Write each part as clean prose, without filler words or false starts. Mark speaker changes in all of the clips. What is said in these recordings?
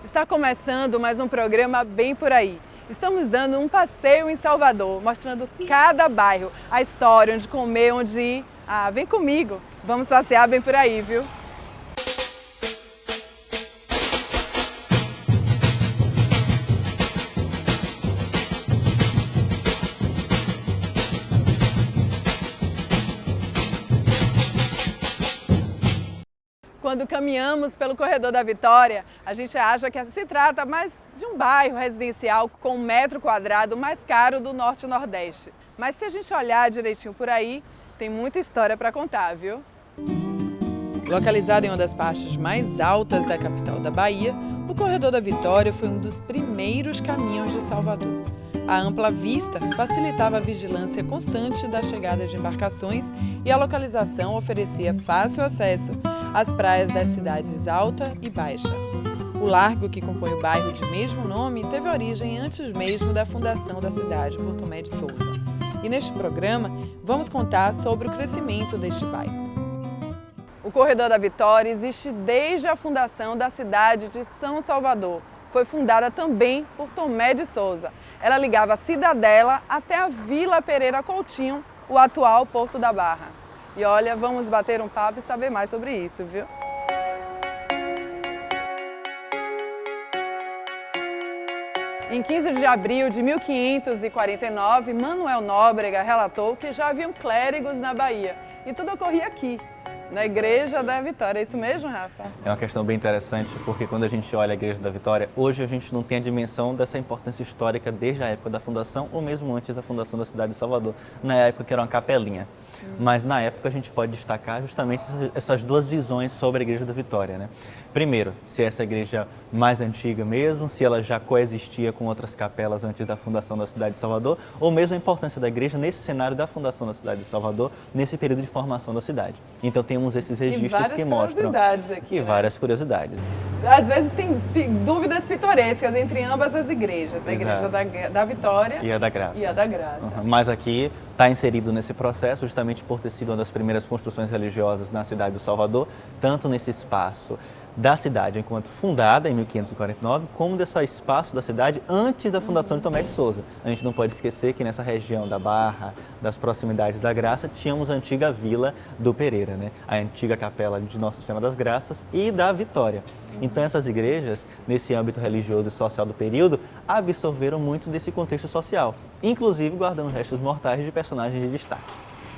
Speaker 1: Está começando mais um programa Bem Por Aí. Estamos dando um passeio em Salvador, mostrando cada bairro, a história, onde comer, onde ir. Vem comigo, vamos passear bem por aí, viu? Quando caminhamos pelo Corredor da Vitória, a gente acha que se trata mais de um bairro residencial com 1 m² mais caro do Norte e Nordeste. Mas se a gente olhar direitinho por aí, tem muita história para contar, viu? Localizado em uma das partes mais altas da capital da Bahia, o Corredor da Vitória foi um dos primeiros caminhos de Salvador. A ampla vista facilitava a vigilância constante da chegada de embarcações e a localização oferecia fácil acesso às praias das cidades Alta e Baixa. O largo que compõe o bairro de mesmo nome teve origem antes mesmo da fundação da cidade por Tomé de Souza. E neste programa vamos contar sobre o crescimento deste bairro. O Corredor da Vitória existe desde a fundação da cidade de São Salvador. Foi fundada também por Tomé de Souza. Ela ligava a Cidadela até a Vila Pereira Coutinho, o atual Porto da Barra. E olha, vamos bater um papo e saber mais sobre isso, viu? Em 15 de abril de 1549, Manuel Nóbrega relatou que já haviam clérigos na Bahia e tudo ocorria aqui, na Igreja da Vitória. É isso mesmo, Rafa?
Speaker 2: É uma questão bem interessante, porque quando a gente olha a Igreja da Vitória, hoje a gente não tem a dimensão dessa importância histórica desde a época da fundação ou mesmo antes da fundação da cidade de Salvador, na época que era uma capelinha. Mas na época a gente pode destacar justamente essas duas visões sobre a Igreja da Vitória, né? Primeiro, se essa igreja mais antiga mesmo, se ela já coexistia com outras capelas antes da fundação da cidade de Salvador, ou mesmo a importância da igreja nesse cenário da fundação da cidade de Salvador, nesse período de formação da cidade. Então temos esses registros que mostram...
Speaker 1: Aqui,
Speaker 2: e várias curiosidades.
Speaker 1: Às vezes tem dúvidas pitorescas entre ambas as igrejas, a Igreja da Vitória
Speaker 2: e a da Graça. Mas aqui está inserido nesse processo justamente por ter sido uma das primeiras construções religiosas na cidade do Salvador, tanto nesse espaço da cidade enquanto fundada em 1549, como desse espaço da cidade antes da fundação de Tomé de Souza. A gente não pode esquecer que nessa região da Barra, das proximidades da Graça, tínhamos a antiga Vila do Pereira, né? A antiga capela de Nossa Senhora das Graças e da Vitória. Então essas igrejas, nesse âmbito religioso e social do período, absorveram muito desse contexto social, inclusive guardando restos mortais de personagens de destaque.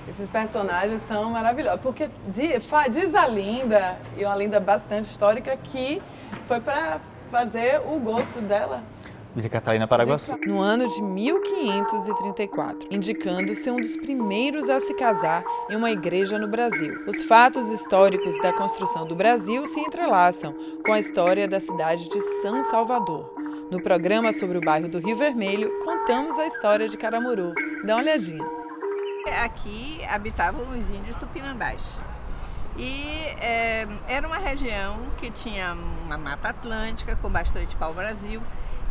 Speaker 1: Esses personagens são maravilhosos, porque diz a lenda, e uma lenda bastante histórica, que foi para fazer o gosto dela.
Speaker 2: De Catarina Paraguaçu.
Speaker 1: No ano de 1534, indicando ser um dos primeiros a se casar em uma igreja no Brasil. Os fatos históricos da construção do Brasil se entrelaçam com a história da cidade de São Salvador. No programa sobre o bairro do Rio Vermelho, contamos a história de Caramuru. Dá uma olhadinha.
Speaker 3: Aqui habitavam os índios tupinambás e era uma região que tinha uma mata atlântica com bastante pau-brasil.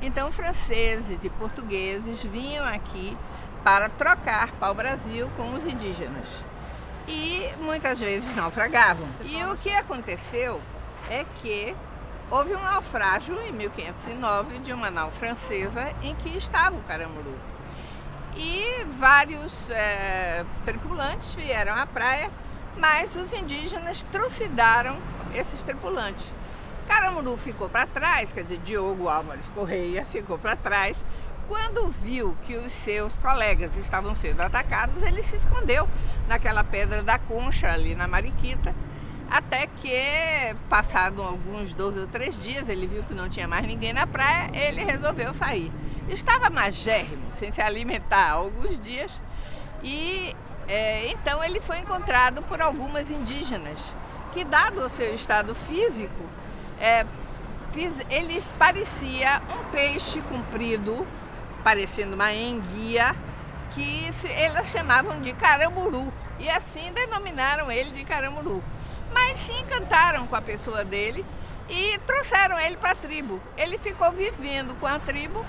Speaker 3: Então franceses e portugueses vinham aqui para trocar pau-brasil com os indígenas e muitas vezes naufragavam. E o que aconteceu é que houve um naufrágio em 1509 de uma nau francesa em que estava o Caramuru. E vários tripulantes vieram à praia, mas os indígenas trucidaram esses tripulantes. Caramuru ficou para trás, quer dizer, Diogo Álvares Correia ficou para trás. Quando viu que os seus colegas estavam sendo atacados, ele se escondeu naquela pedra da Concha, ali na Mariquita, até que, passado alguns 2 ou 3 dias, ele viu que não tinha mais ninguém na praia, ele resolveu sair. Estava magérrimo, sem se alimentar há alguns dias, e então ele foi encontrado por algumas indígenas, que, dado o seu estado físico, ele parecia um peixe comprido, parecendo uma enguia, que elas chamavam de caramuru, e assim denominaram ele de Caramuru. Mas se encantaram com a pessoa dele e trouxeram ele para a tribo. Ele ficou vivendo com a tribo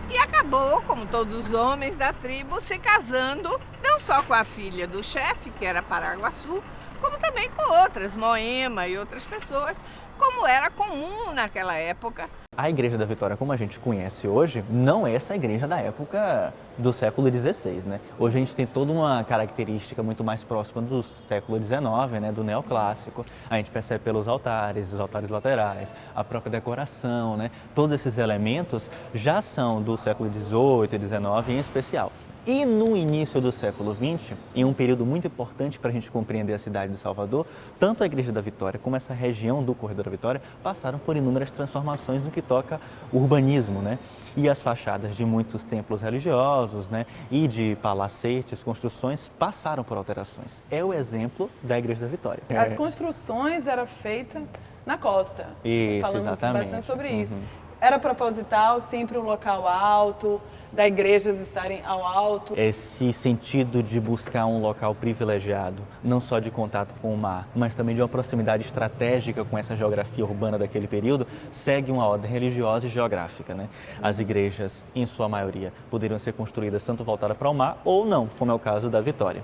Speaker 3: e acabou, como todos os homens da tribo, se casando não só com a filha do chefe, que era Paraguaçu, como também com outras, Moema e outras pessoas, como era comum naquela época.
Speaker 2: A Igreja da Vitória, como a gente conhece hoje, não é essa igreja da época do século XVI, né? Hoje a gente tem toda uma característica muito mais próxima do século XIX, né? Do neoclássico. A gente percebe pelos altares, os altares laterais, a própria decoração, né? Todos esses elementos já são do século XVIII e XIX em especial. E no início do século XX, em um período muito importante para a gente compreender a cidade de Salvador, tanto a Igreja da Vitória como essa região do Corredor da Vitória passaram por inúmeras transformações no que toca o urbanismo, né? E as fachadas de muitos templos religiosos, né? E de palacetes, construções, passaram por alterações. É o exemplo da Igreja da Vitória.
Speaker 1: As construções eram feitas na costa.
Speaker 2: Isso,
Speaker 1: falamos
Speaker 2: exatamente.
Speaker 1: bastante sobre isso. Era proposital, sempre um local alto, da igrejas estarem ao alto.
Speaker 2: Esse sentido de buscar um local privilegiado, não só de contato com o mar, mas também de uma proximidade estratégica com essa geografia urbana daquele período, segue uma ordem religiosa e geográfica, né? As igrejas, em sua maioria, poderiam ser construídas tanto voltadas para o mar ou não, como é o caso da Vitória.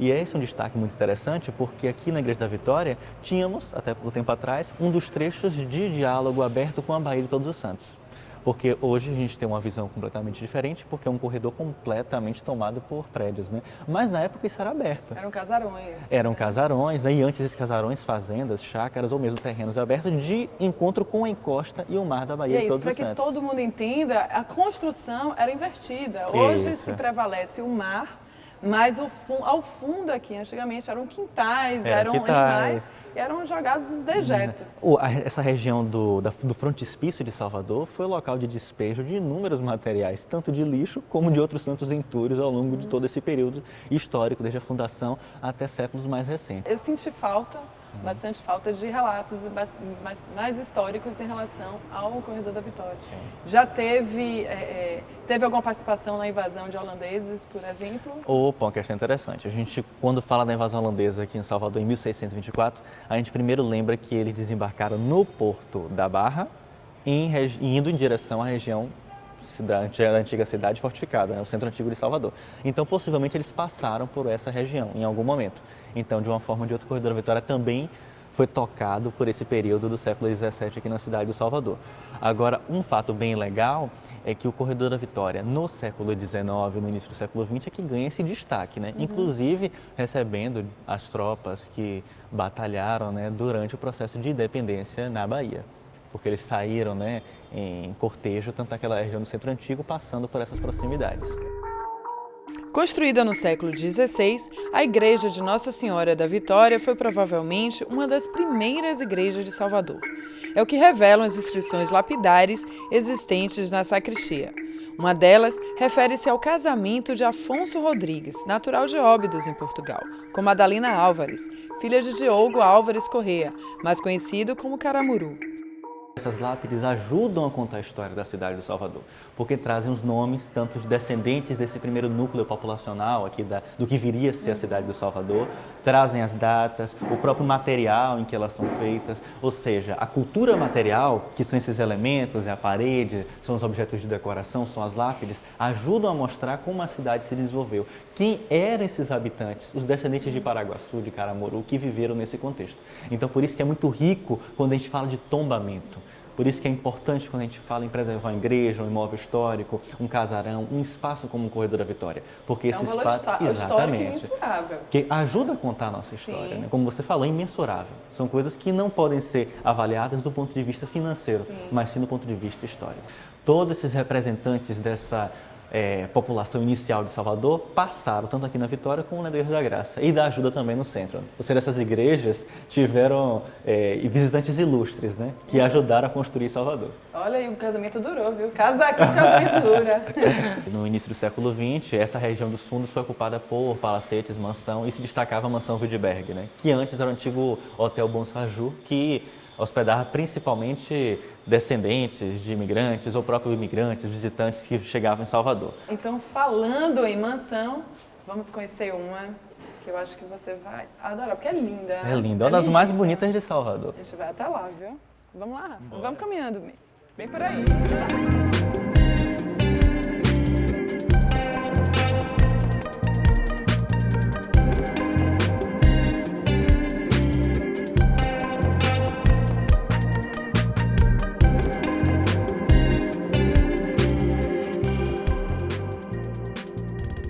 Speaker 2: E esse é um destaque muito interessante, porque aqui na Igreja da Vitória tínhamos, até pouco tempo atrás, um dos trechos de diálogo aberto com a Baía de Todos os Santos. Porque hoje a gente tem uma visão completamente diferente, porque é um corredor completamente tomado por prédios, né? Mas na época isso era aberto.
Speaker 1: Eram casarões.
Speaker 2: Eram casarões, né? E antes esses casarões, fazendas, chácaras ou mesmo terrenos abertos de encontro com a encosta e o mar da Baía de Todos os Santos.
Speaker 1: Para que todo mundo entenda, a construção era invertida. Hoje se prevalece o mar, mas ao fundo aqui, antigamente, eram quintais, eram animais, e eram jogados os dejetos.
Speaker 2: Essa região do frontispício de Salvador foi o local de despejo de inúmeros materiais, tanto de lixo como de outros tantos entulhos ao longo de todo esse período histórico, desde a fundação até séculos mais recentes.
Speaker 1: Eu senti bastante falta de relatos mais históricos em relação ao Corredor da Vitória. Já teve alguma participação na invasão de holandeses, por exemplo?
Speaker 2: Opa, uma questão interessante. A gente, quando fala da invasão holandesa aqui em Salvador em 1624, a gente primeiro lembra que eles desembarcaram no Porto da Barra, indo em direção à região da antiga cidade fortificada, né, o centro antigo de Salvador. Então, possivelmente, eles passaram por essa região em algum momento. Então, de uma forma ou de outra, o Corredor da Vitória também foi tocado por esse período do século XVII aqui na cidade do Salvador. Agora, um fato bem legal é que o Corredor da Vitória, no século XIX, no início do século XX, é que ganha esse destaque, né? Inclusive recebendo as tropas que batalharam, né, durante o processo de independência na Bahia. Porque eles saíram, né, em cortejo, tanto naquela região do centro antigo, passando por essas proximidades.
Speaker 1: Construída no século XVI, a Igreja de Nossa Senhora da Vitória foi provavelmente uma das primeiras igrejas de Salvador. É o que revelam as inscrições lapidares existentes na sacristia. Uma delas refere-se ao casamento de Afonso Rodrigues, natural de Óbidos, em Portugal, com Madalena Álvares, filha de Diogo Álvares Corrêa, mais conhecido como Caramuru.
Speaker 2: Essas lápides ajudam a contar a história da cidade de Salvador, porque trazem os nomes tanto de descendentes desse primeiro núcleo populacional aqui do que viria a ser a cidade do Salvador, trazem as datas, o próprio material em que elas são feitas, ou seja, a cultura material, que são esses elementos, é a parede, são os objetos de decoração, são as lápides, ajudam a mostrar como a cidade se desenvolveu, quem eram esses habitantes, os descendentes de Paraguaçu, de Caramuru, que viveram nesse contexto. Então, por isso que é muito rico quando a gente fala de tombamento. Por isso que é importante quando a gente fala em preservar uma igreja, um imóvel histórico, um casarão, um espaço como o Corredor da Vitória. Porque esse espaço, exatamente, que ajuda a contar a nossa história, né? Como você falou, é imensurável. São coisas que não podem ser avaliadas do ponto de vista financeiro, mas sim do ponto de vista histórico. Todos esses representantes dessa população inicial de Salvador passaram tanto aqui na Vitória como na Igreja da Graça e da Ajuda também no centro. Ou seja, essas igrejas tiveram visitantes ilustres, né, que ajudaram a construir Salvador.
Speaker 1: Olha, e o casamento durou, viu? Casa aqui, o casamento dura.
Speaker 2: No início do século XX, essa região dos fundos foi ocupada por palacetes, mansão, e se destacava a mansão Wildberg, né, que antes era o antigo Hotel Bonsaju, que hospedava principalmente descendentes de imigrantes ou próprios imigrantes, visitantes que chegavam em Salvador.
Speaker 1: Então, falando em mansão, vamos conhecer uma que eu acho que você vai adorar, porque é linda.
Speaker 2: É linda, uma das mais bonitas de Salvador.
Speaker 1: A gente vai até lá, viu? Vamos lá, Rafa. Vamos caminhando mesmo. Vem por aí.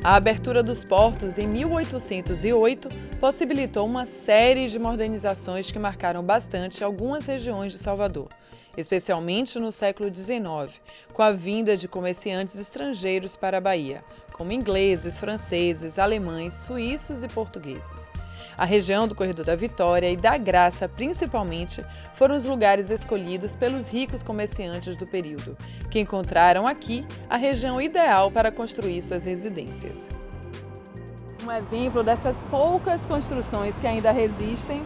Speaker 1: A abertura dos portos em 1808 possibilitou uma série de modernizações que marcaram bastante algumas regiões de Salvador, especialmente no século XIX, com a vinda de comerciantes estrangeiros para a Bahia, como ingleses, franceses, alemães, suíços e portugueses. A região do Corredor da Vitória e da Graça, principalmente, foram os lugares escolhidos pelos ricos comerciantes do período, que encontraram aqui a região ideal para construir suas residências. Um exemplo dessas poucas construções que ainda resistem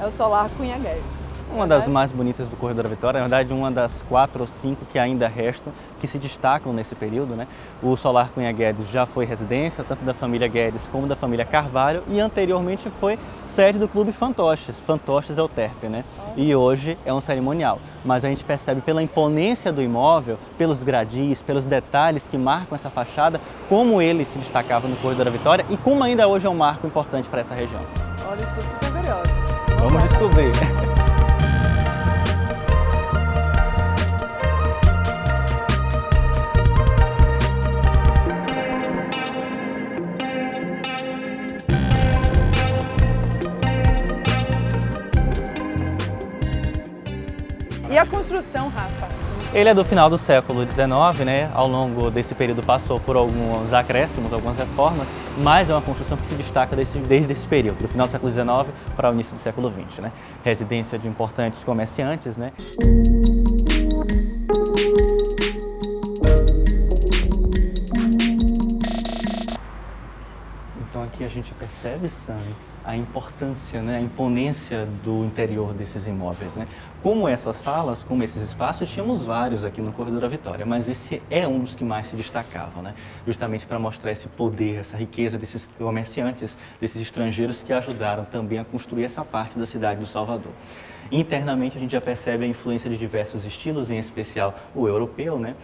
Speaker 1: é o Solar Cunha Guedes.
Speaker 2: Uma das mais bonitas do Corredor da Vitória, na verdade uma das 4 ou 5 que ainda restam, que se destacam nesse período, né? O Solar Cunha Guedes já foi residência, tanto da família Guedes como da família Carvalho, e anteriormente foi sede do Clube Fantoches, Fantoches Euterpe, né? E hoje é um cerimonial. Mas a gente percebe pela imponência do imóvel, pelos gradis, pelos detalhes que marcam essa fachada, como ele se destacava no Corredor da Vitória e como ainda hoje é um marco importante para essa região.
Speaker 1: Olha, estou super curiosa.
Speaker 2: Vamos descobrir.
Speaker 1: E a construção, Rafa?
Speaker 2: Ele é do final do século XIX, né? Ao longo desse período passou por alguns acréscimos, algumas reformas, mas é uma construção que se destaca desde esse período, do final do século XIX para o início do século XX, né? Residência de importantes comerciantes, né? Então aqui a gente percebe, Sam, a importância, né, a imponência do interior desses imóveis, né? Como essas salas, como esses espaços, tínhamos vários aqui no Corredor da Vitória, mas esse é um dos que mais se destacavam, né? Justamente para mostrar esse poder, essa riqueza desses comerciantes, desses estrangeiros que ajudaram também a construir essa parte da cidade do Salvador. Internamente a gente já percebe a influência de diversos estilos, em especial o europeu, né?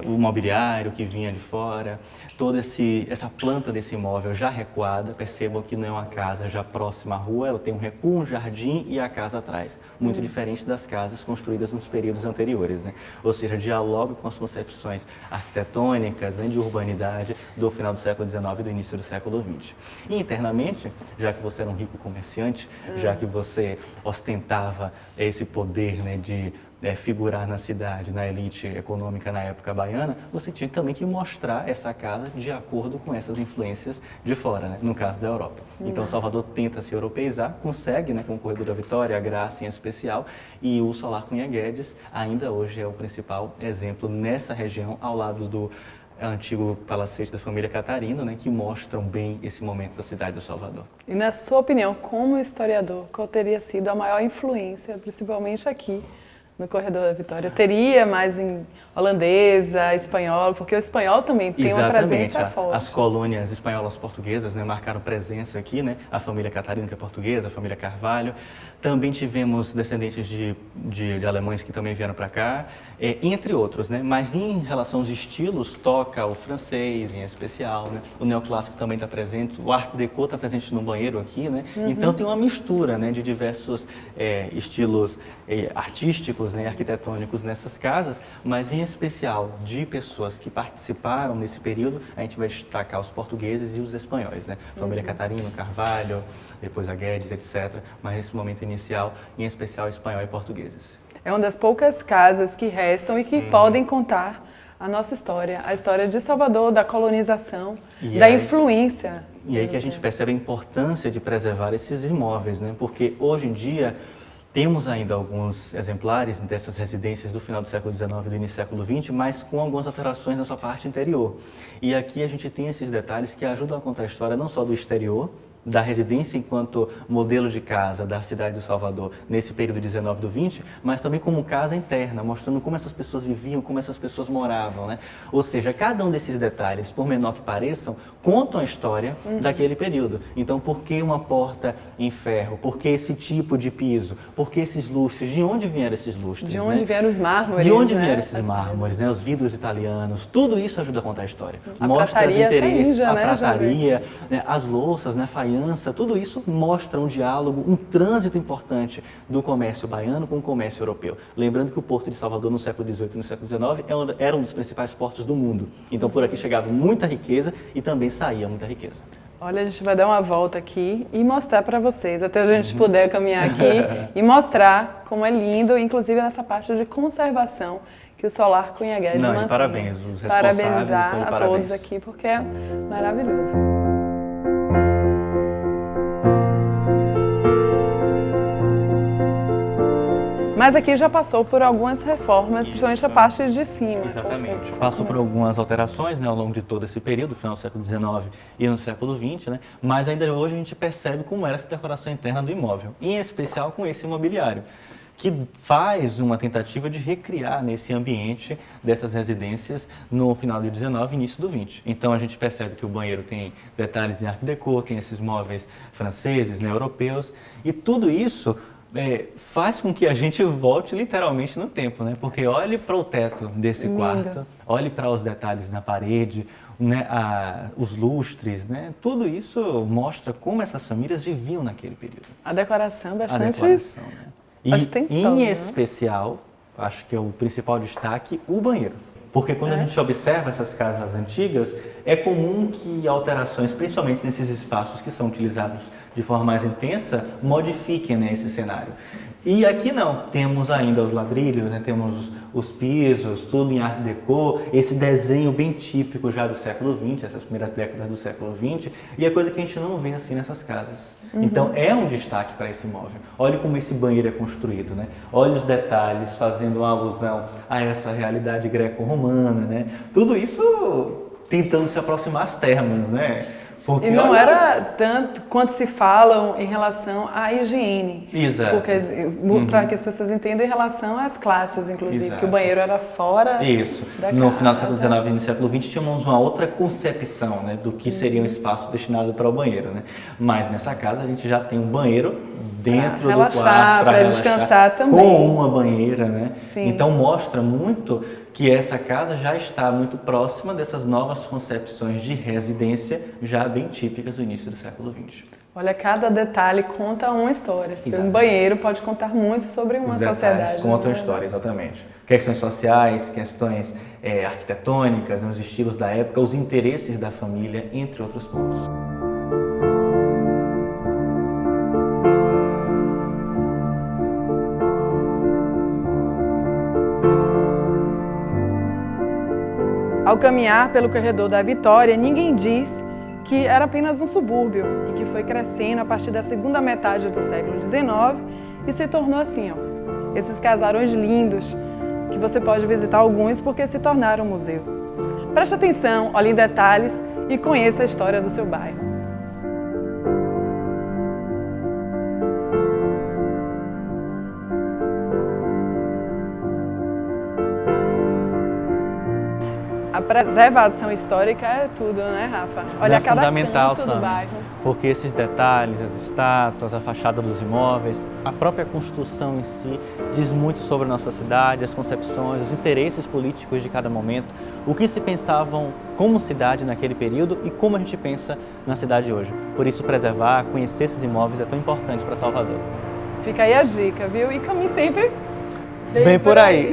Speaker 2: O mobiliário que vinha de fora, toda essa planta desse imóvel já recuada. Percebam que não é uma casa já próxima à rua, ela tem um recuo, um jardim e a casa atrás, muito diferente das casas construídas nos períodos anteriores, né? Ou seja, dialoga com as concepções arquitetônicas, né, de urbanidade do final do século XIX e do início do século XX. E internamente, já que você era um rico comerciante, já que você ostentava esse poder, né, de figurar na cidade, na elite econômica na época baiana, você tinha também que mostrar essa casa de acordo com essas influências de fora, né? No caso da Europa. Então Salvador tenta se europeizar, consegue, né, com o Corredor da Vitória, a Graça em especial, e o Solar Cunha Guedes ainda hoje é o principal exemplo nessa região, ao lado do antigo palacete da família Catarino, né, que mostram bem esse momento da cidade do Salvador.
Speaker 1: E na sua opinião, como historiador, qual teria sido a maior influência, principalmente aqui no Corredor da Vitória? Teria mais em holandesa, espanhol, porque o espanhol também tem uma presença forte.
Speaker 2: As colônias espanholas portuguesas, né, marcaram presença aqui, né? A família Catarino, que é portuguesa, a família Carvalho. Também tivemos descendentes de alemães que também vieram para cá, entre outros, né? Mas em relação aos estilos, toca o francês em especial, né? O neoclássico também está presente, o Art Deco está presente no banheiro aqui, né? Então tem uma mistura, né, de diversos estilos artísticos, né, arquitetônicos nessas casas, mas em especial de pessoas que participaram nesse período, a gente vai destacar os portugueses e os espanhóis, né? Família Catarino, Carvalho, depois a Guedes, etc. Mas nesse momento inicial, em especial espanhol e portugueses.
Speaker 1: É uma das poucas casas que restam e que podem contar a nossa história, a história de Salvador, da colonização, da influência.
Speaker 2: E aí que a gente percebe a importância de preservar esses imóveis, né? Porque hoje em dia temos ainda alguns exemplares dessas residências do final do século XIX e do início do século XX, mas com algumas alterações na sua parte interior. E aqui a gente tem esses detalhes que ajudam a contar a história não só do exterior, da residência enquanto modelo de casa da cidade do Salvador nesse período 19 do 20, mas também como casa interna, mostrando como essas pessoas viviam, como essas pessoas moravam, né? Ou seja, cada um desses detalhes, por menor que pareçam, contam a história daquele período. Então, por que uma porta em ferro? Por que esse tipo de piso? Por que esses lustres? De onde vieram esses lustres?
Speaker 1: De onde vieram os mármores?
Speaker 2: De onde vieram esses mármores, né? Os vidros italianos, tudo isso ajuda a contar a história.
Speaker 1: A
Speaker 2: mostra os
Speaker 1: prataria
Speaker 2: interesses,
Speaker 1: Índia,
Speaker 2: a
Speaker 1: né?
Speaker 2: prataria, né? As louças, né? Faiantes, vizinhança, tudo isso mostra um diálogo, um trânsito importante do comércio baiano com o comércio europeu. Lembrando que o Porto de Salvador no século XVIII e no século XIX era um dos principais portos do mundo. Então por aqui chegava muita riqueza e também saía muita riqueza.
Speaker 1: Olha, a gente vai dar uma volta aqui e mostrar para vocês, até a gente puder caminhar aqui e mostrar como é lindo, inclusive nessa parte de conservação que o Solar Cunha Guedes mantém.
Speaker 2: Parabéns, os responsáveis.
Speaker 1: Parabenizar a todos aqui, porque é maravilhoso. Mas aqui já passou por algumas reformas, principalmente a parte de cima.
Speaker 2: Exatamente. Passou por algumas alterações, né, ao longo de todo esse período, final do século XIX e no século XX, né, mas ainda hoje a gente percebe como era essa decoração interna do imóvel, em especial com esse imobiliário, que faz uma tentativa de recriar nesse ambiente dessas residências no final do XIX e início do XX. Então a gente percebe que o banheiro tem detalhes em Art Deco, tem esses móveis franceses, né, europeus, e tudo isso faz com que a gente volte literalmente no tempo, né? Porque olhe para o teto desse quarto, olhe para os detalhes na parede, né? Os lustres, né? Tudo isso mostra como essas famílias viviam naquele período.
Speaker 1: A decoração bastante...
Speaker 2: né? E
Speaker 1: ostentosa,
Speaker 2: em especial, acho que é o principal destaque, o banheiro. Porque quando a gente observa essas casas antigas, é comum que alterações, principalmente nesses espaços que são utilizados de forma mais intensa, modifiquem, né, esse cenário. E aqui não, temos ainda os ladrilhos, né, temos os pisos, tudo em Art Deco, esse desenho bem típico já do século XX, essas primeiras décadas do século XX, e é coisa que a gente não vê assim nessas casas. Então é um destaque para esse imóvel. Olhe como esse banheiro é construído, né? Olhe os detalhes, fazendo uma alusão a essa realidade greco-romana, né? Tudo isso tentando se aproximar às termas, né? Porque,
Speaker 1: e não era tanto quanto se falam em relação à higiene.
Speaker 2: Exato.
Speaker 1: Porque, para que as pessoas entendam em relação às classes, inclusive,
Speaker 2: Exato.
Speaker 1: que o banheiro era fora da casa.
Speaker 2: No final do século XIX e no século XX tínhamos uma outra concepção, né, do que seria um espaço destinado para o banheiro, né? Mas nessa casa a gente já tem um banheiro dentro do quarto
Speaker 1: para descansar também.
Speaker 2: Com uma banheira, né?
Speaker 1: Sim.
Speaker 2: Então mostra muito que essa casa já está muito próxima dessas novas concepções de residência já bem típicas do início do século XX.
Speaker 1: Olha, cada detalhe conta uma história. Um banheiro pode contar muito sobre uma sociedade.
Speaker 2: Os contam a história, exatamente. Questões sociais, questões arquitetônicas, os estilos da época, os interesses da família, entre outros pontos.
Speaker 1: Ao caminhar pelo corredor da Vitória, ninguém diz que era apenas um subúrbio e que foi crescendo a partir da segunda metade do século XIX e se tornou assim, ó, esses casarões lindos que você pode visitar alguns porque se tornaram um museu. Preste atenção, olhe em detalhes e conheça a história do seu bairro. A preservação histórica é tudo, né, Rafa? Olha, cada
Speaker 2: fundamental,
Speaker 1: canto do bairro.
Speaker 2: Porque esses detalhes, as estátuas, a fachada dos imóveis, a própria construção em si diz muito sobre a nossa cidade, as concepções, os interesses políticos de cada momento, o que se pensavam como cidade naquele período e como a gente pensa na cidade hoje. Por isso, preservar, conhecer esses imóveis é tão importante para Salvador.
Speaker 1: Fica aí a dica, viu? E caminhe sempre
Speaker 2: bem por aí.